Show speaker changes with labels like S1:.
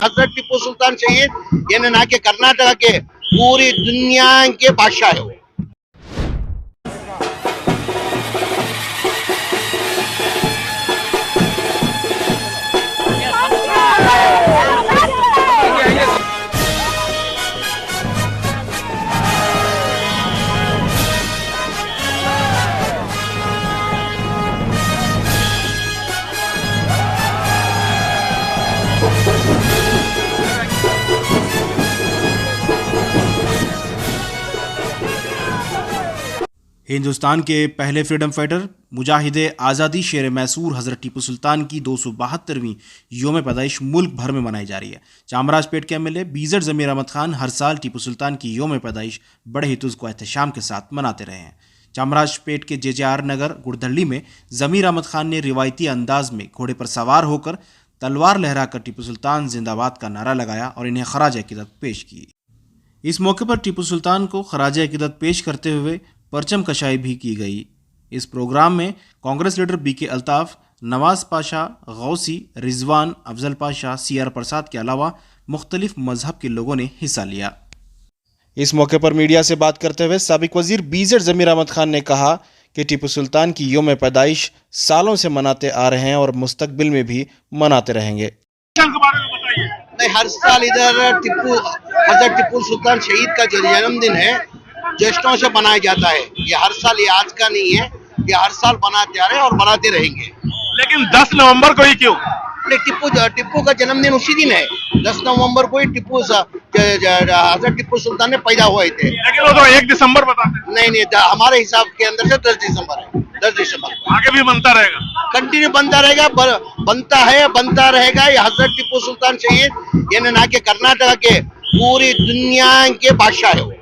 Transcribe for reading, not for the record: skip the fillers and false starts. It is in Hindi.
S1: हजरत टिप्पू सुल्तान शहीद यानी ना के कर्नाटक के पूरी दुनिया के बादशाह है वो।
S2: हिंदुस्तान के पहले फ्रीडम फाइटर मुजाहिदे आज़ादी शेर मैसूर हज़रत टीपू सुल्तान की 272वीं योम पैदाइश मुल्क भर में मनाई जा रही है। चामराजपेट के एमएलए बीजर ज़मीर अहमद खान हर साल टीपू सुल्तान की योम पैदाइश बड़े ही तुज़ को एहतशाम के साथ मनाते रहे हैं। चामराजपेट के जेजेआर नगर गुड़धल्ली में ज़मीर अहमद खान ने रिवायती अंदाज में घोड़े पर सवार होकर तलवार लहराकर टीपू सुल्तान जिंदाबाद का नारा लगाया और इन्हें खराज अकीदत पेश की। इस मौके पर टीपू सुल्तान को खराज अकीदत पेश करते हुए परचम कशाई भी की गई। इस प्रोग्राम में Congress leader BK Altaf, Nawaz Pasha, Gausi, Rizwan, Afzal Pasha, CR Prasad के अलावा मुख्तलिफ मजहब के लोगों ने हिस्सा लिया। इस मौके पर मीडिया से बात करते हुए साबिक वजीर बीजर ज़मीर अहमद खान ने कहा कि टीपू सुल्तान की योम पैदाइश सालों से मनाते आ रहे हैं और मुस्तकबिल में भी मनाते रहेंगे।
S1: नहीं, हर साल इधर हजरत टिप्पू सुल्तान शहीद का जो जन्मदिन है जश्नों से मनाया जाता है। ये हर साल, ये आज का नहीं है, ये हर साल मनाते आ रहे हैं और मनाते रहेंगे।
S3: लेकिन 10 नवंबर को ही क्यों?
S1: टिप्पू का जन्मदिन उसी दिन है, 10 नवंबर को ही हजरत टिप्पू सुल्तान ने पैदा हुए थे।
S3: लेकिन वो तो 1 दिसंबर बताते हैं।
S1: नहीं, हमारे हिसाब के अंदर से 10 दिसंबर है। 10 दिसंबर
S3: आगे भी बनता रहेगा,
S1: कंटिन्यू बनता रहेगा, बनता है, बनता रहेगा। ये हजरत टिप्पू सुल्तान शहीद यानी ना के कर्नाटक के पूरी दुनिया के बादशाह है वो।